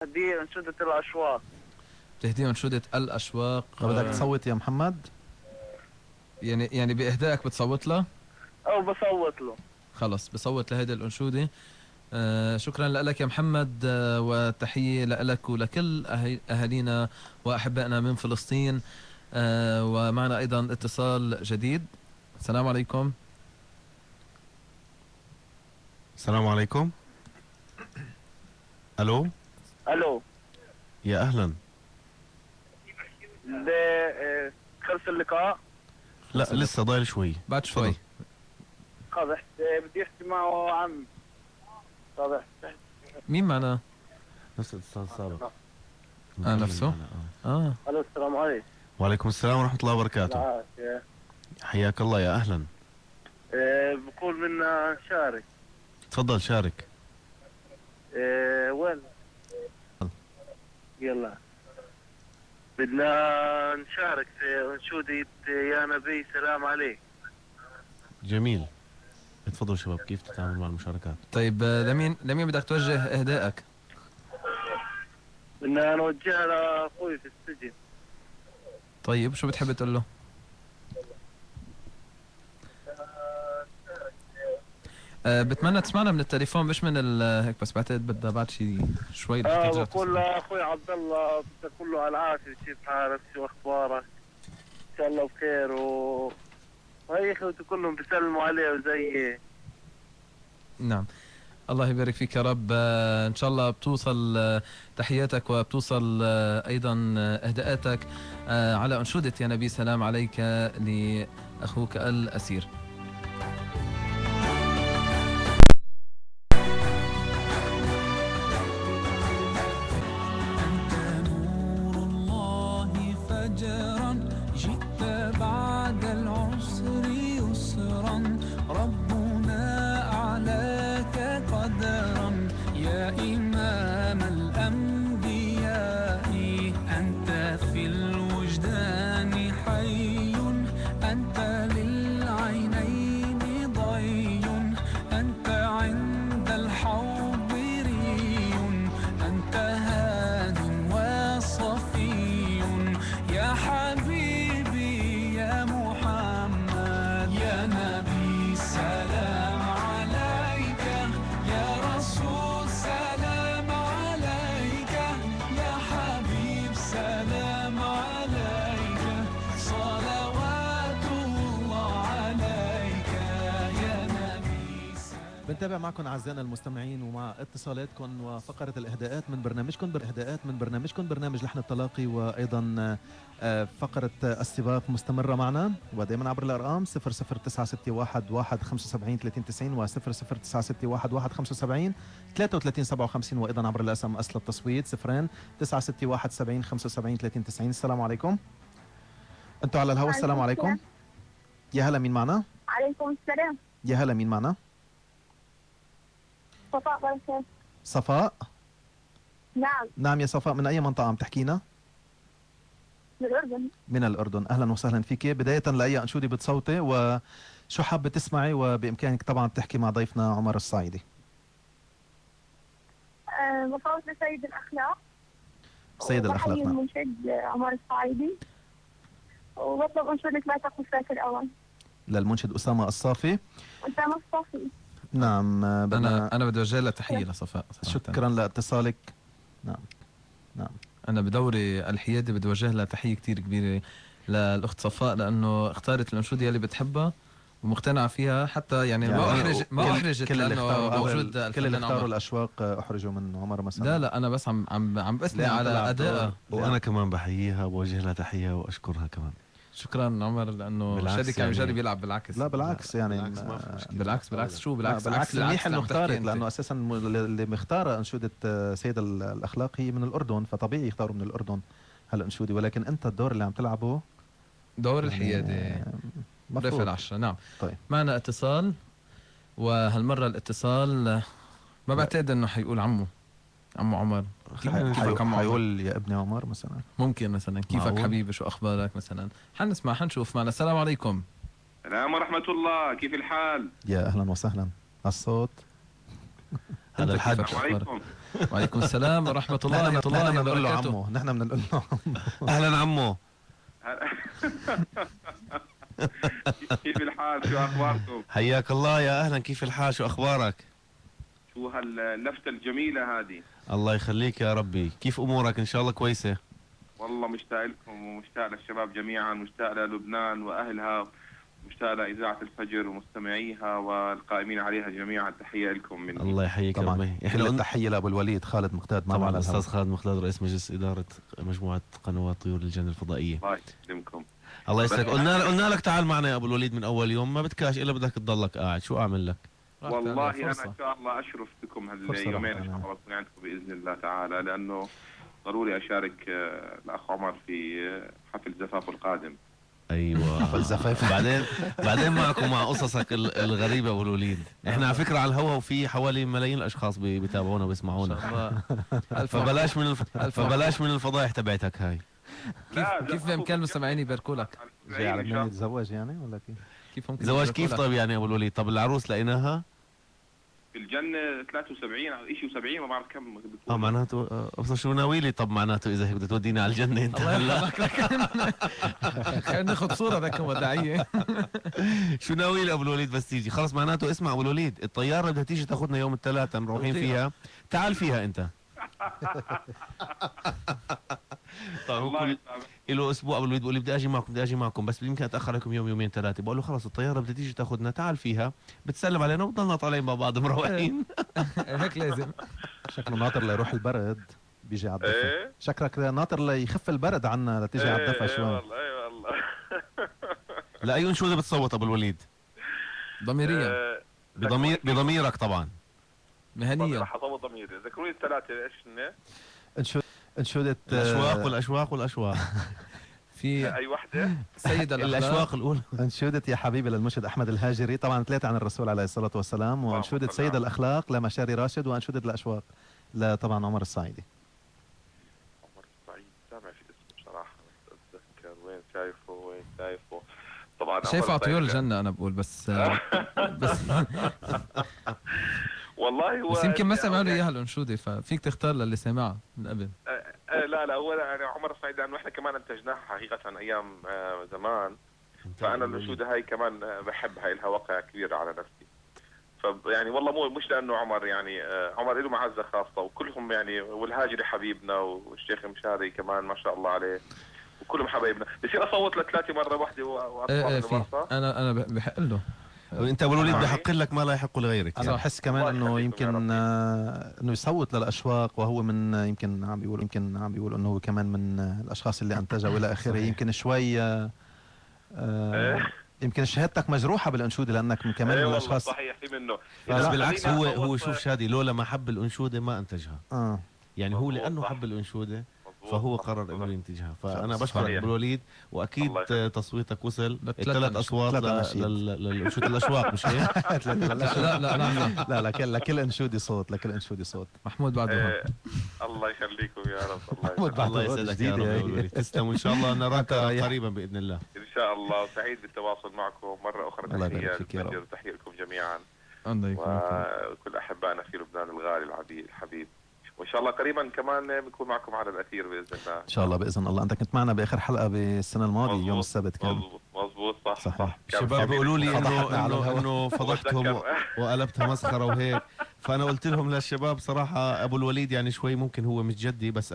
هدي أنشودة الأشواق. تهدي أنشودة الأشواق. بدك تصوت يا محمد؟ يعني بإهدائك بتصوت له؟ أو بصوت له. خلص بصوت لهيدي الأنشودة. شكرا لك يا محمد، وتحية لك ولكل أهالينا وأحبائنا من فلسطين. ومعنا أيضا اتصال جديد. السلام عليكم. السلام عليكم. الو. ألو. يا اهلا. خلص اللقاء. لا لسه ضايل شوي. بعد شوي. خلص بدي أحكي معه عم. خلص. مين معنا؟ نفس الاتصال السابق. نفسه؟ ألو السلام عليكم. وعليكم السلام ورحمة الله وبركاته. العافية. حياك الله يا اهلا. بقول منا شارك. تفضل شارك. وين؟ يلا. بدنا نشارك في أنشودة يا نبي سلام عليك. جميل. تفضلوا شباب، كيف تتعامل مع المشاركات؟ طيب لمين بدك توجه إهدائك؟ بدنا نوجهها لأخوي في السجن. طيب شو بتحب تقول له؟ بتمنى تسمعنا من التليفون مش من هيك، بس بعتقد بدها بعد شوي رح ترجع بقول لاخوي عبد الله بدك كله على العافيه، كيف حالك؟ شو اخبارك؟ ان شاء الله بخير. وهي اخوتي كلهم بيسلموا عليه وزي. نعم، الله يبارك فيك يا رب. ان شاء الله بتوصل تحياتك وبتوصل ايضا اهداءاتك على انشودة يا نبي سلام عليك لاخوك الاسير. بنتابع معكم أعزائنا المستمعين ومع اتصالاتكم وفقرة الإهداءات من برنامجكم برنامج لحن التلاقي، وأيضا فقرة السباق مستمرة معنا ودائما عبر الأرقام 00961 175 390 و 00961 175 3357، وأيضا عبر الأس ام اس للتصويت 0 961 70 75 390. السلام عليكم، أنتوا على الهواء. السلام عليكم. يا هلا، مين معنا؟ عليكم السلام. يا هلا، مين معنا؟ صفاء بركات. صفاء؟ نعم يا صفاء، من أي منطقة عم تحكينا؟ من الأردن. من الأردن، أهلا وسهلا فيك. بداية لأي أنشودة بتصوتي وشو حابة تسمعي، وبإمكانك طبعا تحكي مع ضيفنا عمر الصعيدي. بصوت لسيد الأخلاق. سيد الأخلاق، نعم. المنشد عمر الصعيدي، وبطلب أنشودة لا تقل فات الأول للمنشد أسامة الصافي. أسامة الصافي، نعم. أنا بدي أوجه لها تحية لصفاء. شكرا لاتصالك. نعم. أنا بدوري الحيادي بدي أوجه لها تحية كتير كبيرة للأخت صفاء، لأنه اختارت الأنشودة اللي بتحبها ومقتنعة فيها، حتى يعني ما أحرجت لأنه موجود كل اللي اختاروا الأشواق أحرجوا من عمر مثلا. لا أنا بس عم بثني على أدائها، وأنا كمان بحييها وبوجه لها تحية وأشكرها كمان. شكرا عمر، لانه شادي كان جاري بيلعب بالعكس. لا بالعكس، يعني بالعكس شو بالعكس منيح انه اختارت، لانه اساسا اللي مختاره انشوده سيد الاخلاق هي من الاردن، فطبيعي يختاروا من الاردن هالانشوده، ولكن انت الدور اللي عم تلعبه دور الحيادي رفع العشرة. نعم. طيب معنا اتصال، وهالمره الاتصال ما بعتقد انه حيقول عمو عمر. كيفك عمو؟ حيقول يا ابني عمر مثلا، ممكن مثلا كيفك حبيبي، شو اخبارك مثلا. حنسمع حنشوف. معنا السلام عليكم. السلام ورحمة الله، كيف الحال؟ يا اهلا وسهلا. الصوت هذا الحاج. كيفك؟ السلام عليكم. وعليكم السلام ورحمة الله نحن بنقول له وبركاته. عمو، نحن بنقول له عمو. اهلا عمو. كيف الحال؟ شو اخباركم؟ حياك الله، يا اهلا، كيف الحال؟ شو اخبارك؟ شو هاللفتة الجميلة هذه؟ الله يخليك يا ربي. كيف امورك؟ ان شاء الله كويسه. والله مشتاق لكم ومشتاق للشباب جميعا، مشتاق للبنان واهلها، مشتاق لاذاعة الفجر ومستمعيها والقائمين عليها جميعا. تحية لكم مني. الله يحييك يا طبعا ربي. كل احنا التحيه لابو الوليد خالد مقداد معنا طبعا على الاستاذ الهواء. خالد مخلاد رئيس مجلس اداره مجموعه قنوات طيور الجنه الفضائيه. الله يسلمكم. الله يسعدك. قلنا لك تعال معنا يا ابو الوليد من اول يوم، ما بدكاش الا بدك تضلك قاعد. شو اعمل لك؟ والله انا ان شاء الله اشرف بكم فرصة هاليومين راح ان شاء أنا. الله اكون عندكم باذن الله تعالى، لانه ضروري اشارك الاخ عمر في حفل زفافه القادم. ايوه الزفاف. بعدين معكم مع قصصك الغريبه ابو الوليد. احنا على فكره على الهوا وفي حوالي ملايين الاشخاص بيتابعونا وبيسمعونا. فبلاش من الفضايح تبعتك هاي. كيف بامكان المستمعين يباركوا لك؟ جاي على بنان يتزوج يعني ولا كيف؟ كيف ممكن زواج يباركوا كيف لك؟ طيب يعني ابو الوليد؟ طب العروس لقيناها؟ في الجنه 73 او شيء و70 ما بعرف كم بتكون. معناته ابصر شو ناويلي. طب معناته اذا هيك بدك توديني على الجنه انت الله هلا. يرحمك لك. خلينا ناخذ صورة ذاك وداعية. شو ناويلي ابو الوليد بس تيجي؟ خلص معناته اسمع ابو الوليد، الطياره بدها تيجي تاخذنا يوم الثلاثاء نروحين فيها. تعال فيها انت. طيب الله كل يسلمك. له اسبوع ابو الوليد بيقول لي بدي اجي معكم بس يمكن اتاخر عليكم يوم يومين ثلاثه. بقول له خلص الطياره بدها تيجي تاخذنا، تعال فيها، بتسلم علينا وبضلنا طالعين مع بعض مروحين. هيك لازم. شكله ناطر ليروح البرد بيجي على الدفا. ايه شكلك ناطر ليخف البرد عنا لتيجي على الدفا ايه شوي. والله ايه والله. لاي انشوده بتصوت ابو الوليد؟ ضميريا آه، بضميرك طبعا. مهنيا. راح اضبط ضميري. ذكروا لي الثلاثه ايش هن؟ انشودة الاشواق والاشواق والاشواق. في اي وحده؟ سيد الأخلاق. الاشواق الاولى. انشودة يا حبيبي للمرشد احمد الهاجري، طبعا ثلاثة عن الرسول عليه الصلاة والسلام، وانشودة صل على سيد الاخلاق لمشاري راشد، وانشودة الاشواق لطبعا عمر الصعيدي. عمر الصعيد سامع في اسمه بصراحه بس اتذكر وين شايفه طبعا. عمر شايف على طيور الصعيد. الجنة أنا بقول بس والله هو بس يمكن ما سمعوا لي يعني- إياها الأنشودة، ففيك تختار للي سمعها من قبل. لا هو يعني عمر الصعيد لانه احنا كمان انتجناها حقيقه ايام زمان، فانا الانشوده هاي كمان بحبها، لها وقع كبير على نفسي. يعني والله مش لانه عمر يعني عمر له معزه خاصه وكلهم يعني، والهاجري حبيبنا والشيخ مشاري كمان ما شاء الله عليه وكلهم حبايبنا. بصير اصوت لثلاثه مره واحده ايه واطلع في أنا بحق له. انت ابو الوليد بحق لك ما لا يحق لغيرك. انا بحس كمان الله انه يخليكم يا يمكن رب. انه يصوت للاشواق، وهو من يمكن عم بيقول انه هو كمان من الاشخاص اللي انتجها والى اخره. يمكن شوي يمكن شهادتك مجروحه بالانشوده لانك كمان من والله الاشخاص. صحيح في منه. بس لا، بالعكس خليني هو أصوت- شوف شادي، لولا ما حب الانشوده ما انتجها. يعني هو مظبوط، لانه صح. حب الانشوده مظبوط، فهو صح، قرر صح. انه ينتجها. فانا صحيح. بشكرك ابو الوليد، واكيد الله يخليك. تصويتك وصل لثلاث الثلاث أنشود. اصوات ثلاث أناشيد. للانشوده الاشواق مش هيك؟ لا نعم. لا لكل انشودي صوت، لكل انشودي صوت. محمود بعده هون. الله يخليكم يا رب. محمود بعد الله الغد يسعدك يا رب جديدة يا هي. أبو الوليد. تسلم، وان شاء الله نراك رايح. قريبا باذن الله. ان شاء الله. سعيد بالتواصل معكم مره اخرى. الله يبارك تحيه فيك يا رب. للفجر وتحيه لكم جميعا الله يكرمك. وكل احبائنا في لبنان الغالي الحبيب. وان شاء الله قريبا كمان بنكون معكم على الاثير باذن الله. ان شاء الله باذن الله. انت كنت معنا باخر حلقه بالسنه الماضيه يوم مظبوط، السبت كان. مظبوط صح صحيح. صح. كان الشباب في بيقولوا لي فضحتنا على الهواء. انه فضحتهم وبتذكر- وقلبتها مسخره وهيك. فانا قلت لهم للشباب صراحه ابو الوليد يعني شوي ممكن هو مش جدي بس